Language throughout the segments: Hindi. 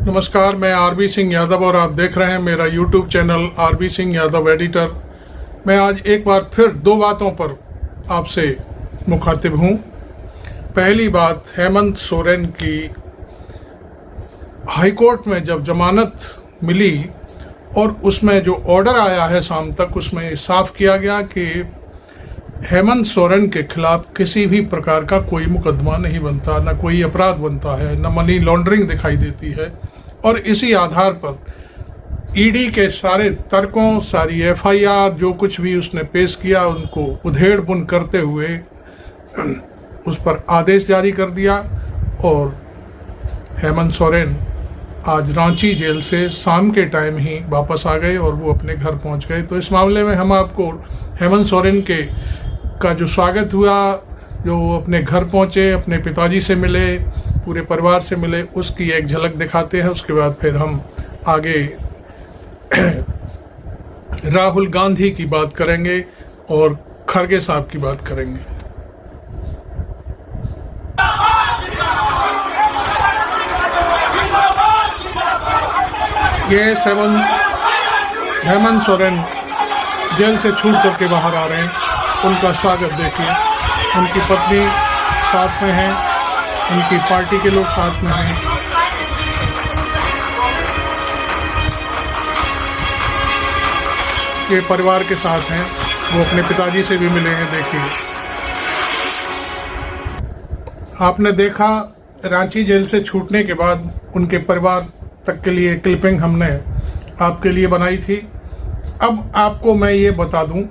नमस्कार, मैं आरबी सिंह यादव और आप देख रहे हैं मेरा YouTube channel RB Singh Yadav editor. मैं आज एक बार फिर दो बातों पर आपसे मुखातिब हूँ। पहली बात, हेमंत सोरेन की हाई कोर्ट में जब जमानत मिली और उसमें जो ऑर्डर आया है शाम तक, उसमें साफ किया गया कि हेमंत सोरेन के खिलाफ किसी भी प्रकार का कोई मुकदमा नहीं बनता, न कोई अपराध बनता है, न मनी लॉन्ड्रिंग दिखाई देती है। और इसी आधार पर ईडी के सारे तर्कों, सारी एफआईआर, जो कुछ भी उसने पेश किया, उनको उधेड़-बुन करते हुए उस पर आदेश जारी कर दिया और हेमंत सोरेन आज रांची जेल से शाम के टाइम ही वापस आ गए और वो अपने घर पहुंच गए। तो इस मामले में हम आपको हेमंत सोरेन का जो स्वागत हुआ, जो वो अपने घर पहुंचे, अपने पिताजी से मिले, पूरे परिवार से मिले, उसकी एक झलक दिखाते हैं। उसके बाद फिर हम आगे राहुल गांधी की बात करेंगे और खड़गे साहब की बात करेंगे। ये हेमंत सोरेन जेल से छूट करके बाहर आ रहे हैं, उनका स्वागत देखिए। उनकी पत्नी साथ में है, उनकी पार्टी के लोग साथ में हैं। ये परिवार के साथ हैं, वो अपने पिताजी से भी मिले हैं। देखिए, आपने देखा रांची जेल से छूटने के बाद उनके परिवार तक के लिए क्लिपिंग हमने आपके लिए बनाई थी। अब आपको मैं ये बता दूं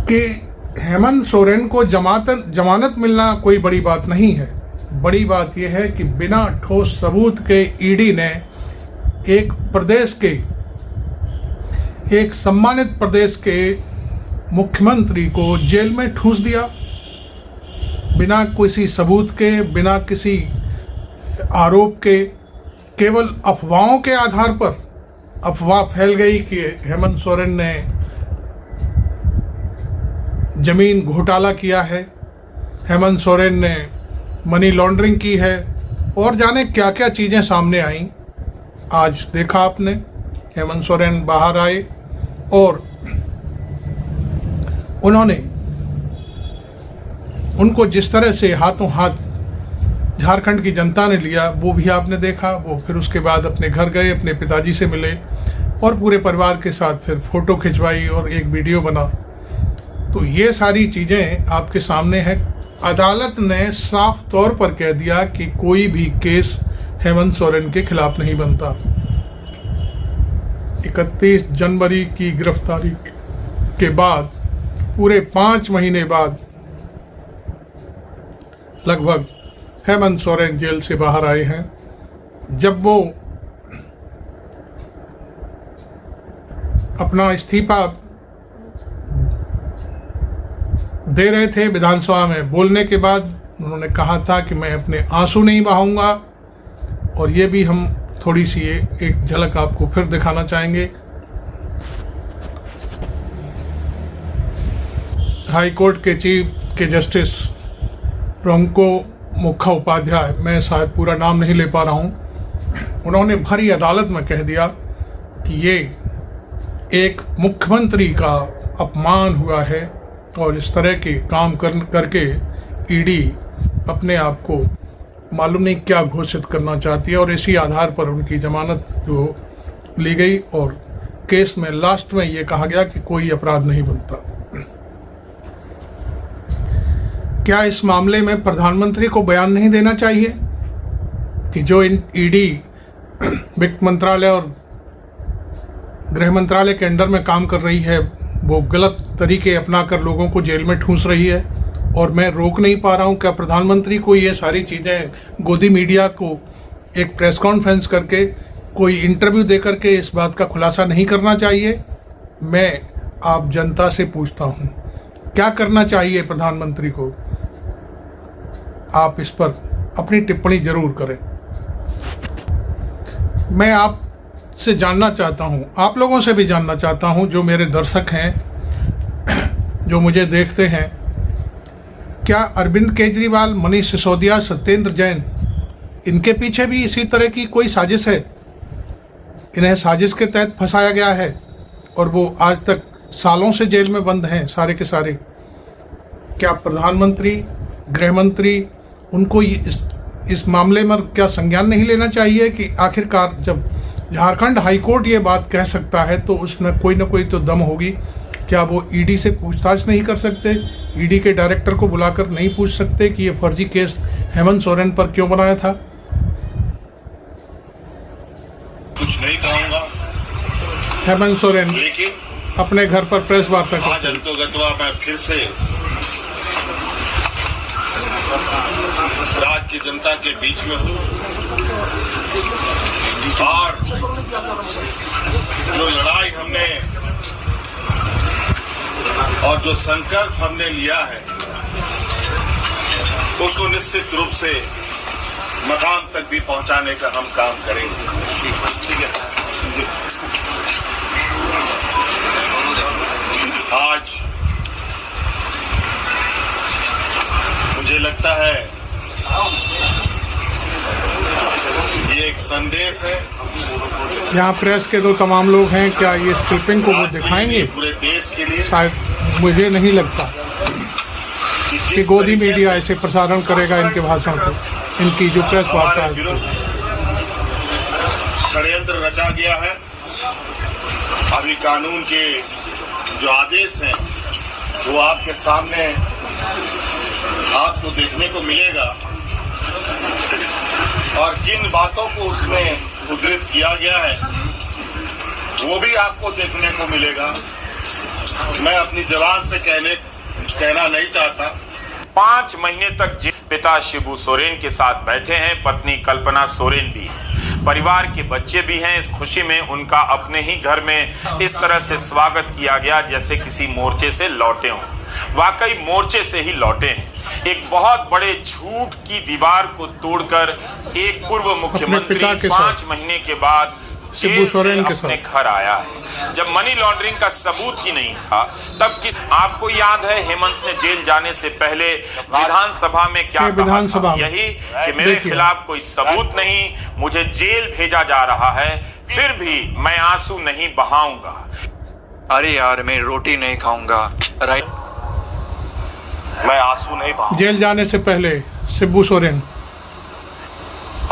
कि हेमंत सोरेन को जमानत मिलना कोई बड़ी बात नहीं है। बड़ी बात यह है कि बिना ठोस सबूत के ईडी ने एक सम्मानित प्रदेश के मुख्यमंत्री को जेल में ठूंस दिया। बिना किसी सबूत के, बिना किसी आरोप के, केवल अफवाहों के आधार पर अफवाह फैल गई कि हेमंत सोरेन ने जमीन घोटाला किया है, हेमंत सोरेन ने मनी लॉन्ड्रिंग की है और जाने क्या क्या चीज़ें सामने आईं। आज देखा आपने, हेमंत सोरेन बाहर आए और उनको जिस तरह से हाथों हाथ झारखंड की जनता ने लिया, वो भी आपने देखा। वो फिर उसके बाद अपने घर गए, अपने पिताजी से मिले और पूरे परिवार के साथ फिर फोटो खिंचवाई और एक वीडियो बना। तो ये सारी चीज़ें आपके सामने हैं। अदालत ने साफ तौर पर कह दिया कि कोई भी केस हेमंत सोरेन के खिलाफ नहीं बनता। 31 जनवरी की गिरफ्तारी के बाद पूरे 5 महीने बाद लगभग हेमंत सोरेन जेल से बाहर आए हैं। जब वो अपना इस्तीफा दे रहे थे विधानसभा में, बोलने के बाद उन्होंने कहा था कि मैं अपने आंसू नहीं बहाऊंगा। और ये भी हम थोड़ी सी एक झलक आपको फिर दिखाना चाहेंगे। हाई कोर्ट के चीफ के जस्टिस रोंको मुखोपाध्याय, मैं शायद पूरा नाम नहीं ले पा रहा हूँ, उन्होंने भरी अदालत में कह दिया कि ये एक मुख्यमंत्री का अपमान हुआ है और इस तरह के काम करके ईडी अपने आप को मालूम नहीं क्या घोषित करना चाहती है। और इसी आधार पर उनकी जमानत जो ली गई और केस में लास्ट में ये कहा गया कि कोई अपराध नहीं बनता। क्या इस मामले में प्रधानमंत्री को बयान नहीं देना चाहिए कि जो ईडी वित्त मंत्रालय और गृह मंत्रालय के अंडर में काम कर रही है, वो गलत तरीके अपनाकर लोगों को जेल में ठूंस रही है और मैं रोक नहीं पा रहा हूँ? क्या प्रधानमंत्री को ये सारी चीज़ें गोदी मीडिया को एक प्रेस कॉन्फ्रेंस करके, कोई इंटरव्यू दे करके इस बात का खुलासा नहीं करना चाहिए? मैं आप जनता से पूछता हूँ, क्या करना चाहिए प्रधानमंत्री को? आप इस पर अपनी टिप्पणी जरूर करें। मैं आपसे जानना चाहता हूं, आप लोगों से भी जानना चाहता हूं, जो मेरे दर्शक हैं, जो मुझे देखते हैं, क्या अरविंद केजरीवाल, मनीष सिसोदिया, सत्येंद्र जैन इनके पीछे भी इसी तरह की कोई साजिश है, इन्हें साजिश के तहत फंसाया गया है और वो आज तक सालों से जेल में बंद हैं सारे के सारे। क्या प्रधानमंत्री, गृह मंत्री, उनको इस मामले में क्या संज्ञान नहीं लेना चाहिए कि आखिरकार जब झारखंड हाईकोर्ट ये बात कह सकता है तो उसमें कोई ना कोई तो दम होगी। क्या वो ईडी से पूछताछ नहीं कर सकते? ईडी के डायरेक्टर को बुलाकर नहीं पूछ सकते कि ये फर्जी केस हेमंत सोरेन पर क्यों बनाया था? कुछ नहीं कहूँगा। हेमंत सोरेन लेकिन अपने घर पर प्रेस वार्ता आज करते हैं। अंतोगतवा मैं फिर से राज्य की जनता के बीच में हूँ और जो लड़ाई हमने और जो संकल्प हमने लिया है उसको निश्चित रूप से मकाम तक भी पहुंचाने का हम काम करेंगे। आज मुझे लगता है ये एक संदेश है। यहाँ प्रेस के दो तमाम लोग हैं, क्या ये इस क्लिपिंग को वो दिखाएंगे? पूरे देश के लिए शायद, मुझे नहीं लगता कि गोदी मीडिया ऐसे प्रसारण करेगा इनके भाषण को, इनकी जो प्रेस वार्ता है। षड्यंत्र रचा गया है। अभी कानून के जो आदेश हैं वो आपके सामने आपको देखने को मिलेगा और किन बातों को उसमें उद्धृत किया गया है वो भी आपको देखने को मिलेगा। मैं अपनी जबान से कहना नहीं चाहता। 5 महीने तक पिता शिबू सोरेन के साथ बैठे हैं, पत्नी कल्पना सोरेन भी है, परिवार के बच्चे भी हैं। इस खुशी में उनका अपने ही घर में इस तरह से स्वागत किया गया जैसे किसी मोर्चे से लौटे हों। वाकई मोर्चे से ही लौटे हैं। एक बहुत बड़े झूठ की दीवार को तोड़कर एक पूर्व मुख्यमंत्री 5 महीने के बाद जेल से अपने घर आया है। जब मनी लॉन्ड्रिंग का सबूत ही नहीं था तब आपको याद है हेमंत ने जेल जाने से पहले विधानसभा में क्या कहा था? यही कि मेरे खिलाफ कोई सबूत नहीं, मुझे जेल भेजा जा रहा है, फिर भी मैं आंसू नहीं बहाऊंगा। अरे यार, मैं रोटी नहीं खाऊंगा, राइट? मैं आंसू नहीं बहाऊंगा। जेल जाने से पहले शिबू सोरेन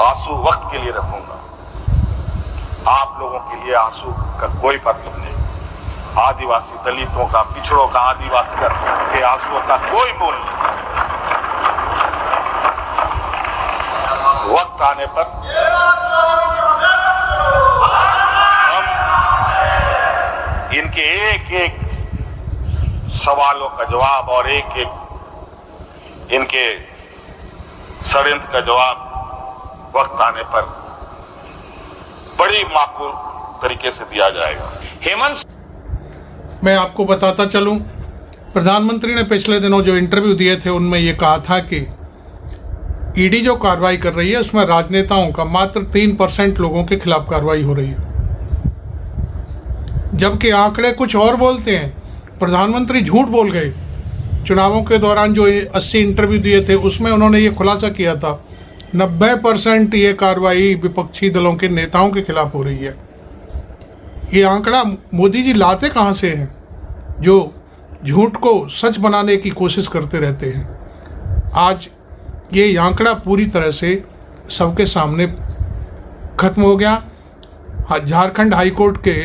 आंसू वक्त के लिए रखूंगा। आप लोगों के लिए आंसू का कोई मतलब नहीं। आदिवासी दलितों का, पिछड़ों का, आदिवासी के आंसुओं का कोई मोल नहीं। वक्त आने पर हम इनके एक एक सवालों का जवाब और एक एक इनके षड्यंत्र का जवाब वक्त आने पर बड़ी माकूल तरीके से दिया जाएगा। हेमंत, मैं आपको बताता चलूं, प्रधानमंत्री ने पिछले दिनों जो इंटरव्यू दिए थे उनमें ये कहा था कि ईडी जो कार्रवाई कर रही है उसमें राजनेताओं का मात्र 3% लोगों के खिलाफ कार्रवाई हो रही है, जबकि आंकड़े कुछ और बोलते हैं। प्रधानमंत्री झूठ बोल गए। चुनावों के दौरान जो 80 इंटरव्यू दिए थे उसमें उन्होंने ये खुलासा किया था 90% ये कार्रवाई विपक्षी दलों के नेताओं के खिलाफ हो रही है। ये आंकड़ा मोदी जी लाते कहाँ से हैं, जो झूठ को सच बनाने की कोशिश करते रहते हैं? आज ये आंकड़ा पूरी तरह से सबके सामने खत्म हो गया। झारखंड हाई कोर्ट के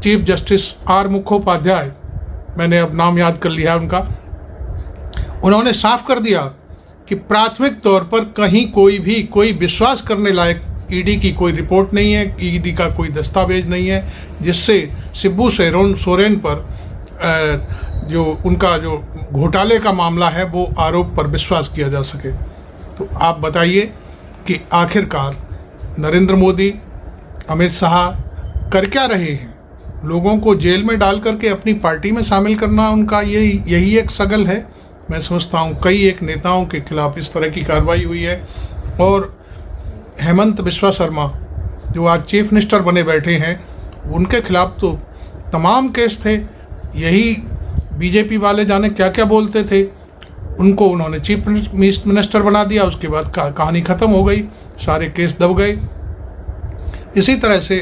चीफ जस्टिस आर मुखोपाध्याय, मैंने अब नाम याद कर लिया उनका, उन्होंने साफ कर दिया कि प्राथमिक तौर पर कहीं कोई विश्वास करने लायक ईडी की कोई रिपोर्ट नहीं है, ईडी का कोई दस्तावेज नहीं है जिससे शिबू सोरेन पर जो उनका जो घोटाले का मामला है वो आरोप पर विश्वास किया जा सके। तो आप बताइए कि आखिरकार नरेंद्र मोदी, अमित शाह कर क्या रहे हैं? लोगों को जेल में डाल करके अपनी पार्टी में शामिल करना उनका यही एक सगल है। मैं समझता हूँ कई एक नेताओं के खिलाफ इस तरह की कार्रवाई हुई है और हेमंत बिस्वा शर्मा जो आज चीफ मिनिस्टर बने बैठे हैं उनके खिलाफ तो तमाम केस थे। यही बीजेपी वाले जाने क्या क्या बोलते थे, उनको उन्होंने चीफ मिनिस्टर बना दिया, उसके बाद कहानी ख़त्म हो गई। सारे केस दब गए। इसी तरह से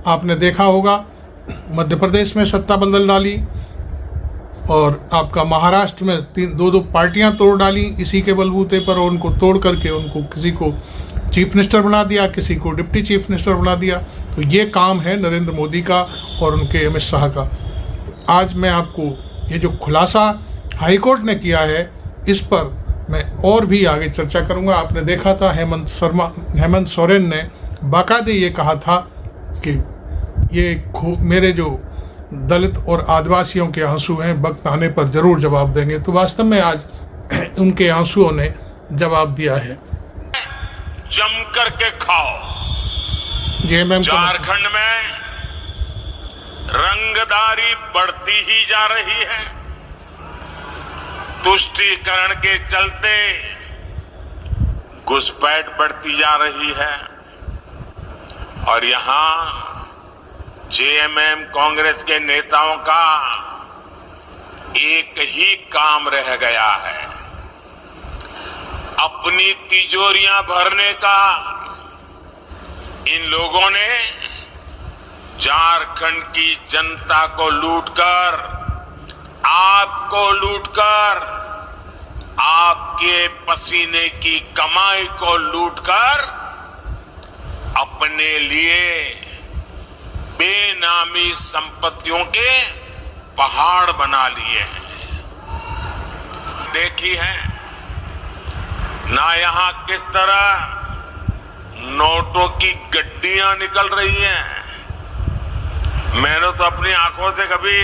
आपने देखा होगा मध्य प्रदेश में सत्ता बदल डाली और आपका महाराष्ट्र में दो पार्टियां तोड़ डाली इसी के बलबूते पर, उनको तोड़ करके उनको किसी को चीफ मिनिस्टर बना दिया, किसी को डिप्टी चीफ मिनिस्टर बना दिया। तो ये काम है नरेंद्र मोदी का और उनके अमित शाह का। आज मैं आपको ये जो खुलासा हाईकोर्ट ने किया है इस पर मैं और भी आगे चर्चा करूंगा। आपने देखा था हेमंत सोरेन ने बाकायदे ये कहा था कि ये मेरे जो दलित और आदिवासियों के आंसू हैं वक्त आने पर ज़रूर जवाब देंगे। तो वास्तव में आज उनके आंसुओं ने जवाब दिया है। जम करके खाओ। ये मैम झारखंड में रंगदारी बढ़ती ही जा रही है। तुष्टीकरण के चलते घुसपैठ बढ़ती जा रही है और यहां जेएमएम कांग्रेस के नेताओं का एक ही काम रह गया है, अपनी तिजोरियां भरने का। इन लोगों ने झारखंड की जनता को लूटकर, आपको लूटकर, आपके पसीने की कमाई को लूटकर अपने लिए बेनामी संपत्तियों के पहाड़ बना लिए हैं। देखी है ना यहां किस तरह नोटों की गड्डियां निकल रही हैं। मैंने तो अपनी आंखों से कभी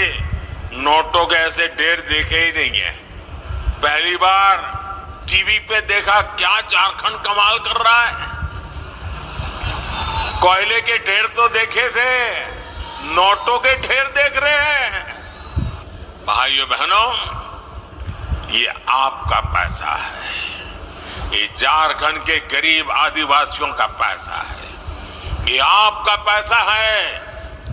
नोटों के ऐसे ढेर देखे ही नहीं है। पहली बार टीवी पे देखा क्या झारखंड कमाल कर रहा है। कोयले के ढेर तो देखे थे, नोटों के ढेर देख रहे हैं। भाइयों बहनों, ये आपका पैसा है, ये झारखंड के गरीब आदिवासियों का पैसा है, ये आपका पैसा है।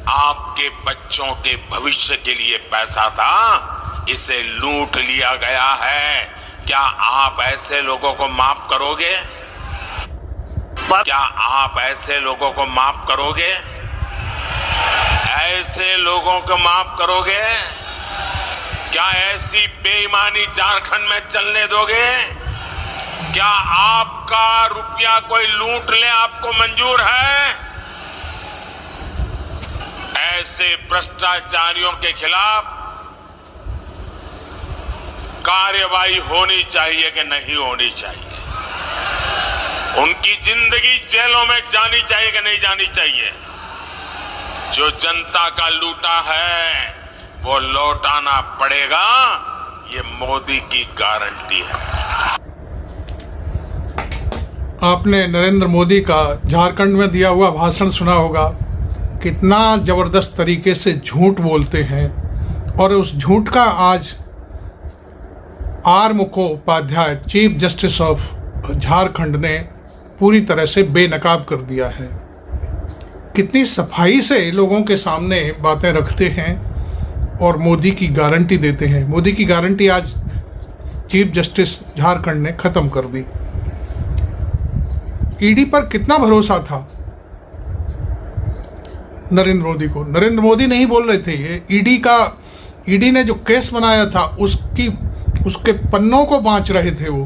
आपके बच्चों के भविष्य के लिए पैसा था, इसे लूट लिया गया है। क्या आप ऐसे लोगों को माफ करोगे? क्या आप ऐसे लोगों को माफ करोगे? ऐसे लोगों को माफ करोगे? क्या ऐसी बेईमानी झारखंड में चलने दोगे? क्या आपका रुपया कोई लूट ले आपको मंजूर है? ऐसे भ्रष्टाचारियों के खिलाफ कार्रवाई होनी चाहिए कि नहीं होनी चाहिए? उनकी जिंदगी जेलों में जानी चाहिए कि नहीं जानी चाहिए? जो जनता का लूटा है वो लौटाना पड़ेगा, ये मोदी की गारंटी है। आपने नरेंद्र मोदी का झारखंड में दिया हुआ भाषण सुना होगा। कितना ज़बरदस्त तरीके से झूठ बोलते हैं और उस झूठ का आज R Mukhopadhyay chief justice of Jharkhand ने पूरी तरह से बेनकाब कर दिया है। कितनी सफाई से लोगों के सामने बातें रखते हैं और मोदी की गारंटी देते हैं। मोदी की गारंटी आज चीफ जस्टिस झारखंड ने ख़त्म कर दी। ईडी पर कितना भरोसा था नरेंद्र मोदी को। नरेंद्र मोदी नहीं बोल रहे थे, ये ईडी ने जो केस बनाया था उसके पन्नों को बांच रहे थे वो।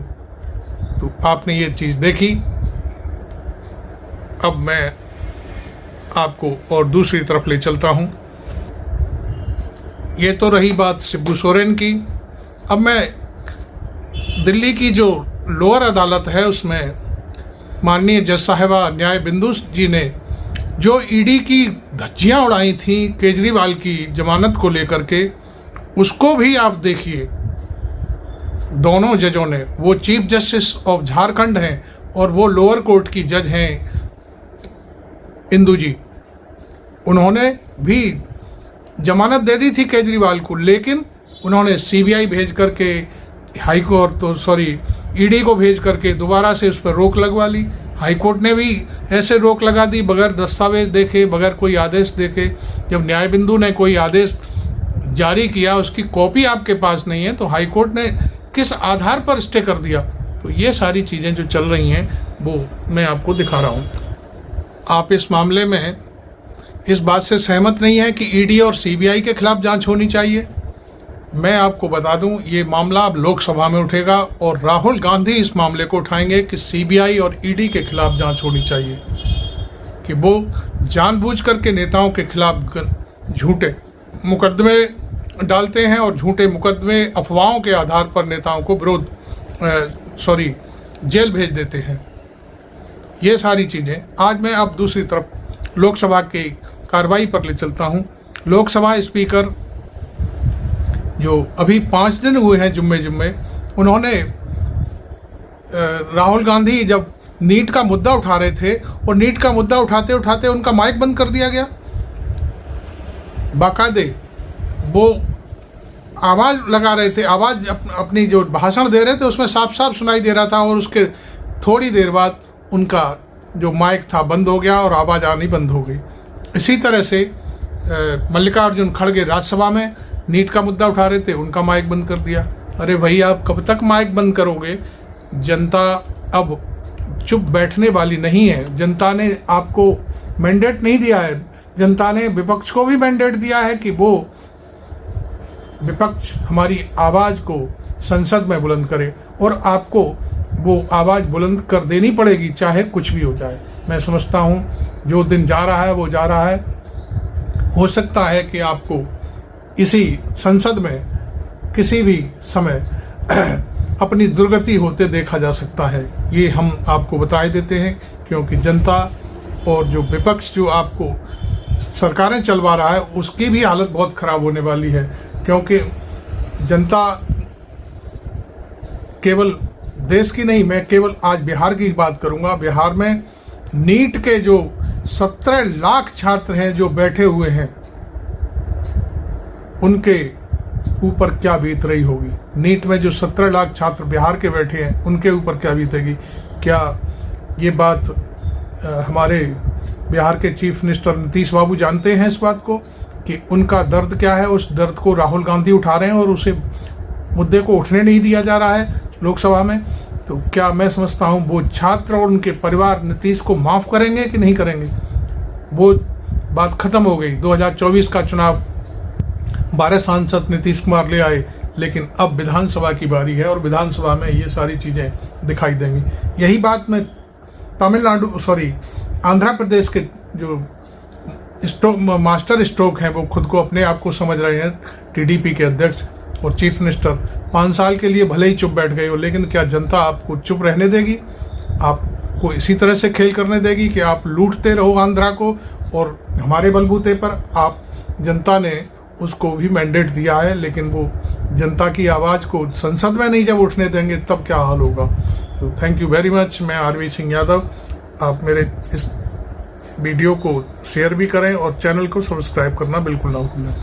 तो आपने ये चीज़ देखी। अब मैं आपको और दूसरी तरफ ले चलता हूँ। ये तो रही बात शिबू सोरेन की। अब मैं दिल्ली की जो लोअर अदालत है उसमें माननीय जज साहिबा न्याय बिंदु जी ने जो ईडी की धज्जियाँ उड़ाई थी केजरीवाल की जमानत को लेकर के, उसको भी आप देखिए। दोनों जजों ने, वो चीफ जस्टिस ऑफ झारखंड हैं और वो लोअर कोर्ट की जज हैं इंदू जी, उन्होंने भी जमानत दे दी थी केजरीवाल को, लेकिन उन्होंने सीबीआई भेज करके हाई कोर्ट ईडी को भेज करके दोबारा से उस पर रोक लगवा ली। हाई कोर्ट ने भी ऐसे रोक लगा दी बगैर दस्तावेज देखे, बगैर कोई आदेश देखे। जब न्याय बिंदु ने कोई आदेश जारी किया, उसकी कॉपी आपके पास नहीं है, तो हाई कोर्ट ने किस आधार पर स्टे कर दिया? तो ये सारी चीज़ें जो चल रही हैं वो मैं आपको दिखा रहा हूँ। आप इस मामले में इस बात से सहमत नहीं है कि ईडी और सीबीआई के खिलाफ जांच होनी चाहिए? मैं आपको बता दूं, ये मामला अब लोकसभा में उठेगा और राहुल गांधी इस मामले को उठाएंगे कि सीबीआई और ईडी के खिलाफ जांच होनी चाहिए कि वो जानबूझ करके नेताओं के खिलाफ झूठे मुकदमे डालते हैं और झूठे मुकदमे अफवाहों के आधार पर नेताओं को जेल भेज देते हैं। ये सारी चीज़ें आज मैं अब दूसरी तरफ लोकसभा की कार्रवाई पर ले चलता हूँ। लोकसभा स्पीकर जो अभी 5 दिन हुए हैं जुम्मे उन्होंने राहुल गांधी जब नीट का मुद्दा उठा रहे थे और नीट का मुद्दा उठाते उठाते उनका माइक बंद कर दिया गया। बाकायदे वो आवाज़ लगा रहे थे, आवाज़ अपनी जो भाषण दे रहे थे उसमें साफ साफ सुनाई दे रहा था और उसके थोड़ी देर बाद उनका जो माइक था बंद हो गया और आवाज़ आनी बंद हो गई। इसी तरह से मल्लिकार्जुन खड़गे राज्यसभा में नीट का मुद्दा उठा रहे थे, उनका माइक बंद कर दिया। अरे भाई, आप कब तक माइक बंद करोगे? जनता अब चुप बैठने वाली नहीं है। जनता ने आपको मैंडेट नहीं दिया है, जनता ने विपक्ष को भी मैंडेट दिया है कि वो विपक्ष हमारी आवाज़ को संसद में बुलंद करे और आपको वो आवाज़ बुलंद कर देनी पड़ेगी, चाहे कुछ भी हो जाए। मैं समझता हूँ जो दिन जा रहा है वो जा रहा है। हो सकता है कि आपको इसी संसद में किसी भी समय अपनी दुर्गति होते देखा जा सकता है। ये हम आपको बताए देते हैं क्योंकि जनता और जो विपक्ष जो आपको सरकारें चलवा रहा है उसकी भी हालत बहुत ख़राब होने वाली है, क्योंकि जनता केवल देश की नहीं, मैं केवल आज बिहार की बात करूंगा। बिहार में नीट के जो 17 लाख छात्र हैं जो बैठे हुए हैं, उनके ऊपर क्या बीत रही होगी। नीट में जो 17 लाख छात्र बिहार के बैठे हैं उनके ऊपर क्या बीतेगी। क्या ये बात हमारे बिहार के चीफ मिनिस्टर नीतीश बाबू जानते हैं इस बात को कि उनका दर्द क्या है? उस दर्द को राहुल गांधी उठा रहे हैं और उसे मुद्दे को उठने नहीं दिया जा रहा है लोकसभा में। तो क्या मैं समझता हूँ वो छात्र और उनके परिवार नीतीश को माफ़ करेंगे कि नहीं करेंगे? वो बात ख़त्म हो गई। 2024 का चुनाव 12 सांसद नीतीश कुमार ले आए, लेकिन अब विधानसभा की बारी है और विधानसभा में ये सारी चीज़ें दिखाई देंगी। यही बात मैं आंध्र प्रदेश के जो मास्टर स्ट्रोक हैं, वो खुद को अपने आप को समझ रहे हैं टीडीपी के अध्यक्ष और चीफ मिनिस्टर। 5 साल के लिए भले ही चुप बैठ गए हो, लेकिन क्या जनता आपको चुप रहने देगी? आपको इसी तरह से खेल करने देगी कि आप लूटते रहो आंध्रा को और हमारे बलबूते पर? आप जनता ने उसको भी मैंडेट दिया है, लेकिन वो जनता की आवाज़ को संसद में नहीं जब उठने देंगे तब क्या हाल होगा। तो थैंक यू वेरी मच। मैं आरवी सिंह यादव। आप मेरे इस वीडियो को शेयर भी करें और चैनल को सब्सक्राइब करना बिल्कुल ना भूलें।